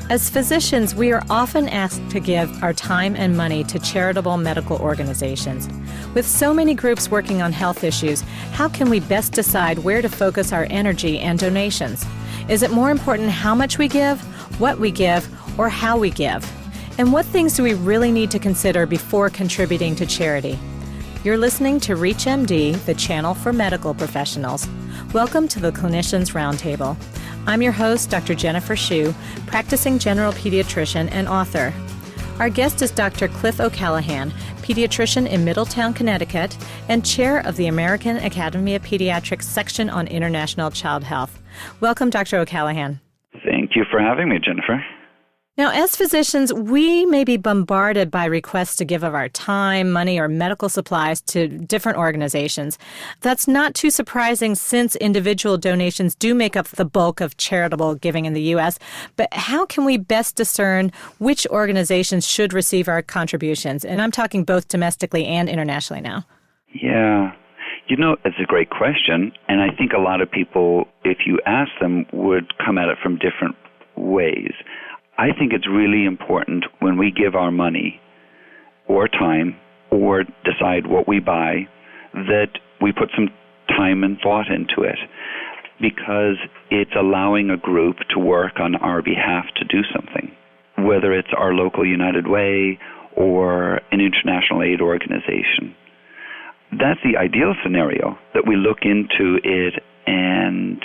As physicians, we are often asked to give our time and money to charitable medical organizations. With so many groups working on health issues, how can we best decide where to focus our energy and donations? Is it more important how much we give, what we give, or how we give? And what things do we really need to consider before contributing to charity? You're listening to ReachMD, the channel for medical professionals. Welcome to the Clinicians Roundtable. I'm your host, Dr. Jennifer Hsu, practicing general pediatrician and author. Our guest is Dr. Cliff O'Callaghan, pediatrician in Middletown, Connecticut, and chair of the American Academy of Pediatrics section on international child health. Welcome, Dr. O'Callaghan. Thank you for having me, Jennifer. Now, as physicians, we may be bombarded by requests to give of our time, money, or medical supplies to different organizations. That's not too surprising since individual donations do make up the bulk of charitable giving in the U.S., but how can we best discern which organizations should receive our contributions? And I'm talking both domestically and internationally now. Yeah. It's a great question, and I think a lot of people, if you ask them, would come at it from different ways. I think it's really important when we give our money or time or decide what we buy that we put some time and thought into it, because it's allowing a group to work on our behalf to do something, whether it's our local United Way or an international aid organization. That's the ideal scenario, that we look into it and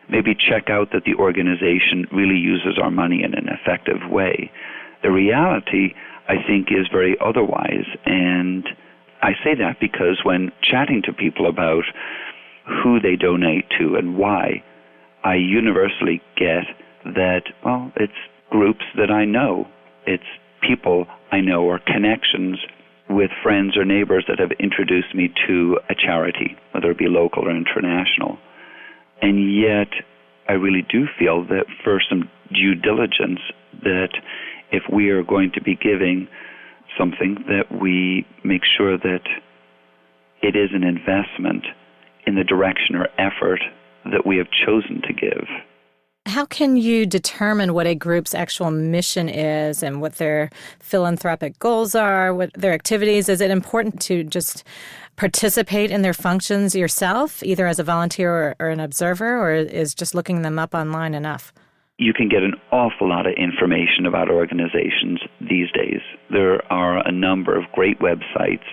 maybe check out that the organization really uses our money in an effective way. The reality, I think, is very otherwise. And I say that because when chatting to people about who they donate to and why, I universally get that, well, it's groups that I know. It's people I know or connections with friends or neighbors that have introduced me to a charity, whether it be local or international. And yet, I really do feel that for some due diligence, that if we are going to be giving something, that we make sure that it is an investment in the direction or effort that we have chosen to give. How can you determine what a group's actual mission is and what their philanthropic goals are, what their activities? Is it important to just participate in their functions yourself, either as a volunteer or an observer, or is just looking them up online enough? You can get an awful lot of information about organizations these days. There are a number of great websites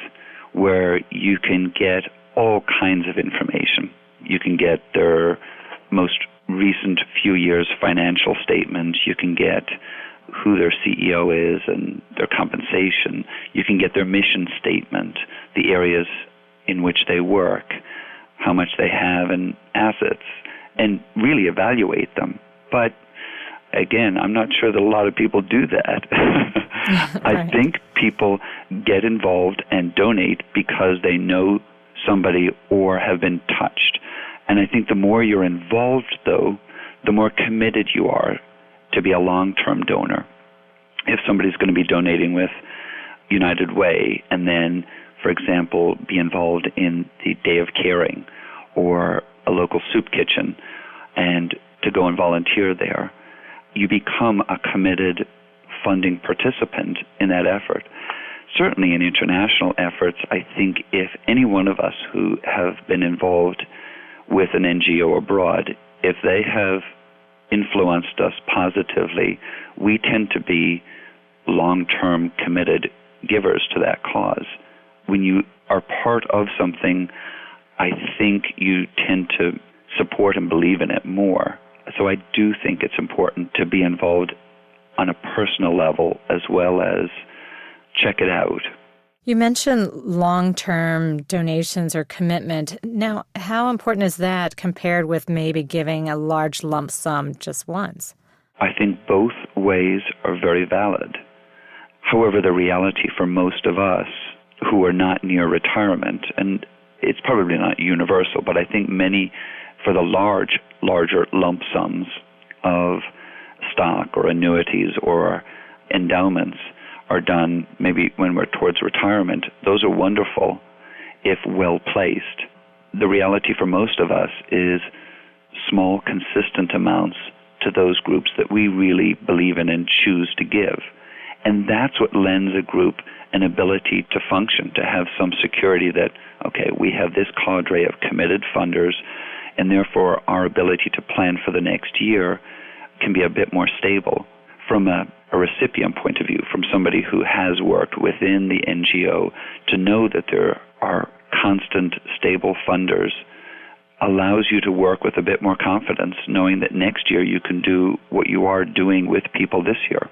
where you can get all kinds of information. You can get their most recent few years' financial statements. You can get who their CEO is and their compensation. You can get their mission statement, the areas in which they work, how much they have in assets, and really evaluate them. But again, I'm not sure that a lot of people do that. Right. I think people get involved and donate because they know somebody or have been touched. And I think the more you're involved, though, the more committed you are to be a long-term donor. If somebody's going to be donating with United Way and then, for example, be involved in the Day of Caring or a local soup kitchen and to go and volunteer there, you become a committed funding participant in that effort. Certainly in international efforts, I think if any one of us who have been involved with an NGO abroad, if they have influenced us positively, we tend to be long-term committed givers to that cause. When you are part of something, I think you tend to support and believe in it more. So I do think it's important to be involved on a personal level as well as check it out. You mentioned long-term donations or commitment. Now, how important is that compared with maybe giving a large lump sum just once? I think both ways are very valid. However, the reality for most of us who are not near retirement, and it's probably not universal, but I think many, for the larger lump sums of stock or annuities or endowments, are done maybe when we're towards retirement. Those are wonderful if well placed. The reality for most of us is small, consistent amounts to those groups that we really believe in and choose to give. And that's what lends a group an ability to function, to have some security that, okay, we have this cadre of committed funders, and therefore our ability to plan for the next year can be a bit more stable. From a recipient point of view, from somebody who has worked within the NGO, to know that there are constant, stable funders allows you to work with a bit more confidence, knowing that next year you can do what you are doing with people this year.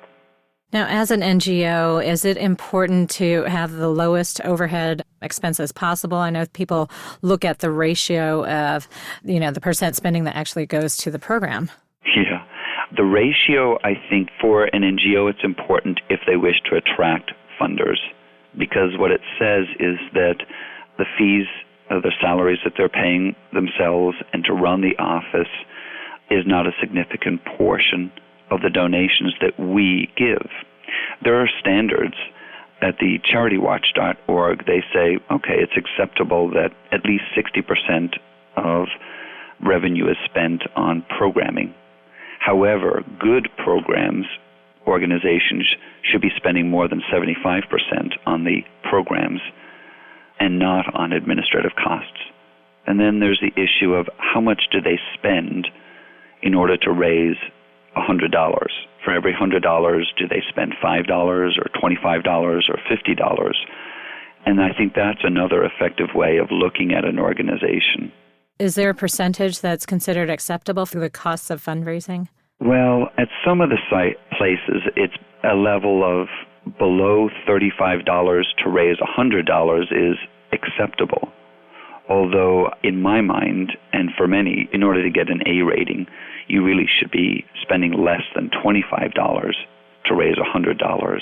Now, as an NGO, is it important to have the lowest overhead expenses possible? I know people look at the ratio of, the percent spending that actually goes to the program. Yeah. The ratio, I think, for an NGO, it's important if they wish to attract funders, because what it says is that the fees, the salaries that they're paying themselves and to run the office is not a significant portion of the donations that we give. There are standards at the CharityWatch.org. They say, okay, it's acceptable that at least 60% of revenue is spent on programming. However, good programs, organizations should be spending more than 75% on the programs and not on administrative costs. And then there's the issue of how much do they spend in order to raise $100. For every $100, do they spend $5 or $25 or $50? And I think that's another effective way of looking at an organization. Is there a percentage that's considered acceptable for the costs of fundraising? Well, at some of the places, it's a level of below $35 to raise $100 is acceptable. Although, in my mind, and for many, in order to get an A rating, you really should be spending less than $25 to raise $100.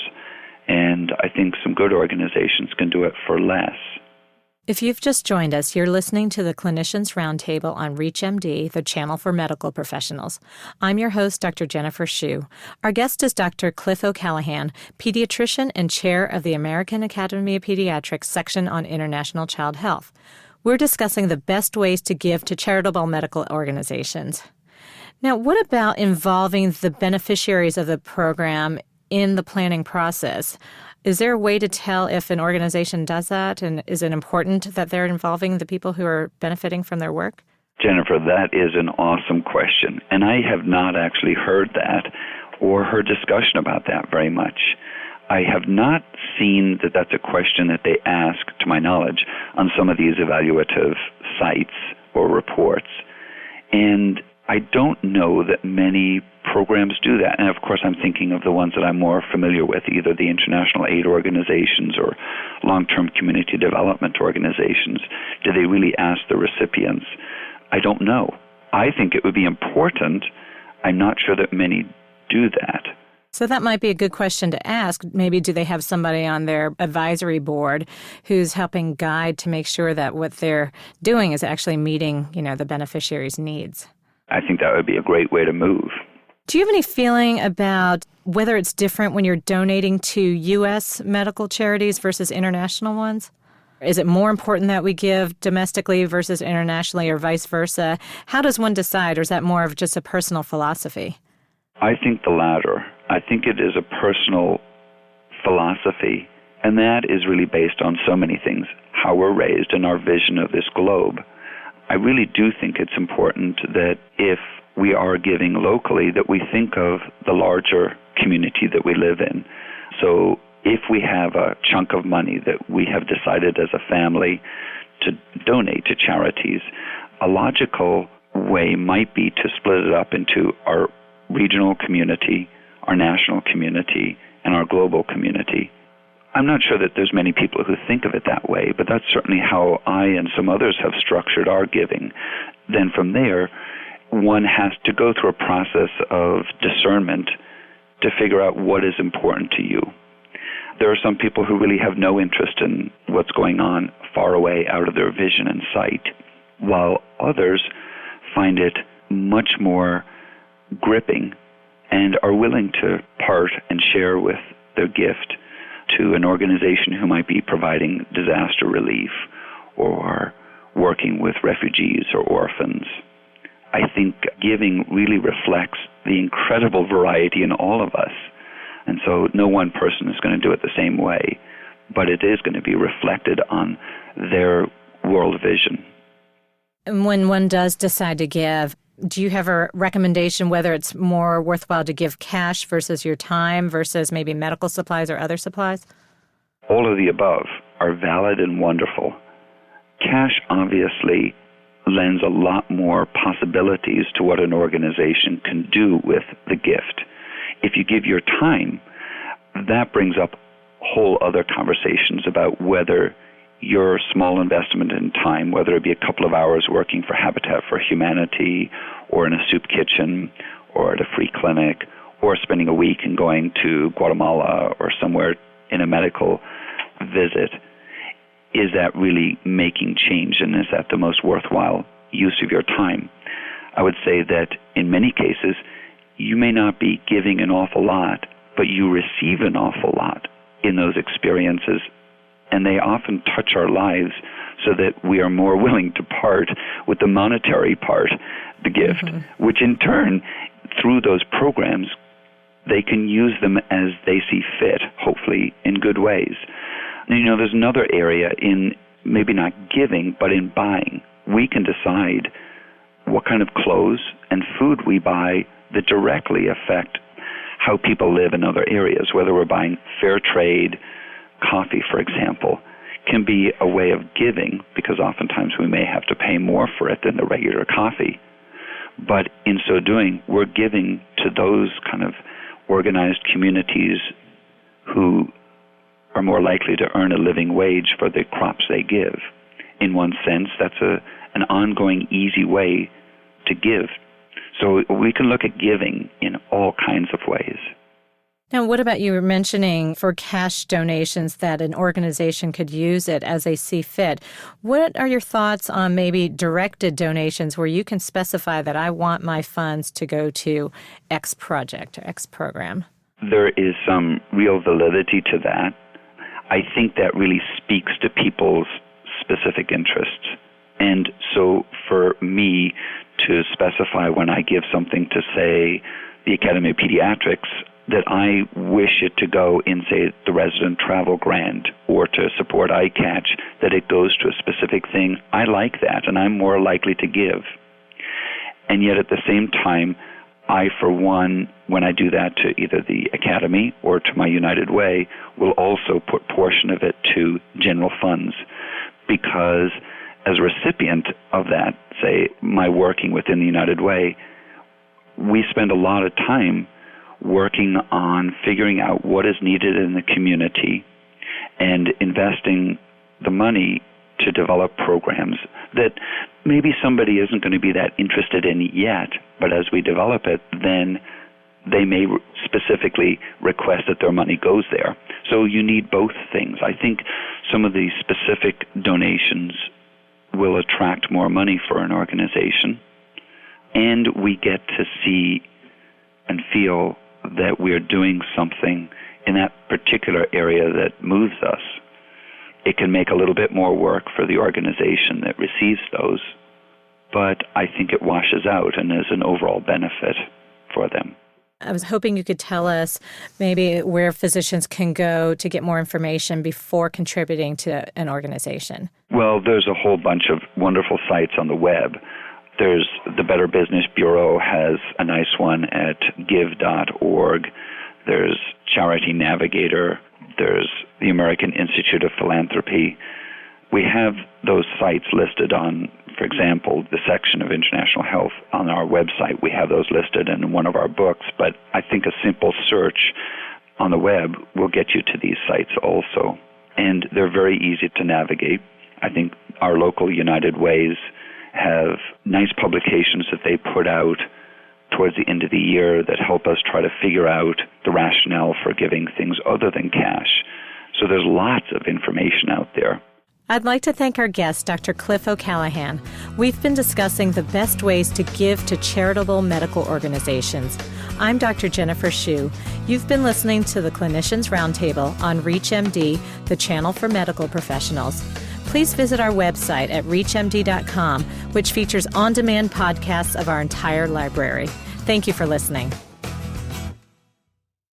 And I think some good organizations can do it for less. If you've just joined us, you're listening to the Clinicians Roundtable on ReachMD, the channel for medical professionals. I'm your host, Dr. Jennifer Hsu. Our guest is Dr. Cliff O'Callaghan, pediatrician and chair of the American Academy of Pediatrics section on international child health. We're discussing the best ways to give to charitable medical organizations. Now, what about involving the beneficiaries of the program in the planning process? Is there a way to tell if an organization does that, and is it important that they're involving the people who are benefiting from their work? Jennifer, that is an awesome question, and I have not actually heard that or heard discussion about that very much. I have not seen that that's a question that they ask, to my knowledge, on some of these evaluative sites or reports. And I don't know that many programs do that. And of course, I'm thinking of the ones that I'm more familiar with, either the international aid organizations or long-term community development organizations. Do they really ask the recipients? I don't know. I think it would be important. I'm not sure that many do that. So that might be a good question to ask. Maybe do they have somebody on their advisory board who's helping guide to make sure that what they're doing is actually meeting, the beneficiary's needs? I think that would be a great way to move. Do you have any feeling about whether it's different when you're donating to U.S. medical charities versus international ones? Is it more important that we give domestically versus internationally or vice versa? How does one decide, or is that more of just a personal philosophy? I think the latter. I think it is a personal philosophy, and that is really based on so many things, how we're raised and our vision of this globe. I really do think it's important that if we are giving locally, that we think of the larger community that we live in. So if we have a chunk of money that we have decided as a family to donate to charities, a logical way might be to split it up into our regional community, our national community, and our global community. I'm not sure that there's many people who think of it that way, but that's certainly how I and some others have structured our giving. Then from there, one has to go through a process of discernment to figure out what is important to you. There are some people who really have no interest in what's going on far away out of their vision and sight, while others find it much more gripping and are willing to part and share with their gift to an organization who might be providing disaster relief or working with refugees or orphans. I think giving really reflects the incredible variety in all of us. And so no one person is going to do it the same way, but it is going to be reflected on their world vision. And when one does decide to give, do you have a recommendation whether it's more worthwhile to give cash versus your time versus maybe medical supplies or other supplies? All of the above are valid and wonderful. Cash obviously lends a lot more possibilities to what an organization can do with the gift. If you give your time, that brings up whole other conversations about whether your small investment in time, whether it be a couple of hours working for Habitat for Humanity or in a soup kitchen or at a free clinic or spending a week and going to Guatemala or somewhere in a medical visit, is that really making change, and is that the most worthwhile use of your time? I would say that in many cases, you may not be giving an awful lot, but you receive an awful lot in those experiences, and they often touch our lives so that we are more willing to part with the monetary part, the gift, which in turn, through those programs, they can use them as they see fit, hopefully in good ways. And, there's another area in maybe not giving, but in buying. We can decide what kind of clothes and food we buy that directly affect how people live in other areas, whether we're buying fair trade, coffee, for example, can be a way of giving, because oftentimes we may have to pay more for it than the regular coffee. But in so doing, we're giving to those kind of organized communities who are more likely to earn a living wage for the crops they give. In one sense, that's an ongoing, easy way to give. So we can look at giving in all kinds of ways. Now, what about you were mentioning for cash donations that an organization could use it as they see fit? What are your thoughts on maybe directed donations where you can specify that I want my funds to go to X project or X program? There is some real validity to that. I think that really speaks to people's specific interests. And so for me to specify when I give something to, say, the Academy of Pediatrics, that I wish it to go in, say, the resident travel grant or to support iCatch, that it goes to a specific thing, I like that, and I'm more likely to give. And yet at the same time, I, for one, when I do that to either the Academy or to my United Way, will also put portion of it to general funds, because as a recipient of that, say, my working within the United Way, we spend a lot of time working on figuring out what is needed in the community and investing the money to develop programs that maybe somebody isn't going to be that interested in yet, but as we develop it, then they may specifically request that their money goes there. So you need both things. I think some of these specific donations will attract more money for an organization, and we get to see and feel that we're doing something in that particular area that moves us. It can make a little bit more work for the organization that receives those, but I think it washes out and is an overall benefit for them. I was hoping you could tell us maybe where physicians can go to get more information before contributing to an organization. Well, there's a whole bunch of wonderful sites on the web. There's the Better Business Bureau has a nice one at give.org. There's Charity Navigator. There's the American Institute of Philanthropy. We have those sites listed on, for example, the section of international health on our website. We have those listed in one of our books, but I think a simple search on the web will get you to these sites also. And they're very easy to navigate. I think our local United Ways have nice publications that they put out towards the end of the year that help us try to figure out the rationale for giving things other than cash. So there's lots of information out there. I'd like to thank our guest, Dr. Cliff O'Callaghan. We've been discussing the best ways to give to charitable medical organizations. I'm Dr. Jennifer Hsu. You've been listening to the Clinicians Roundtable on ReachMD, the channel for medical professionals. please visit our website at reachmd.com, which features on-demand podcasts of our entire library. Thank you for listening.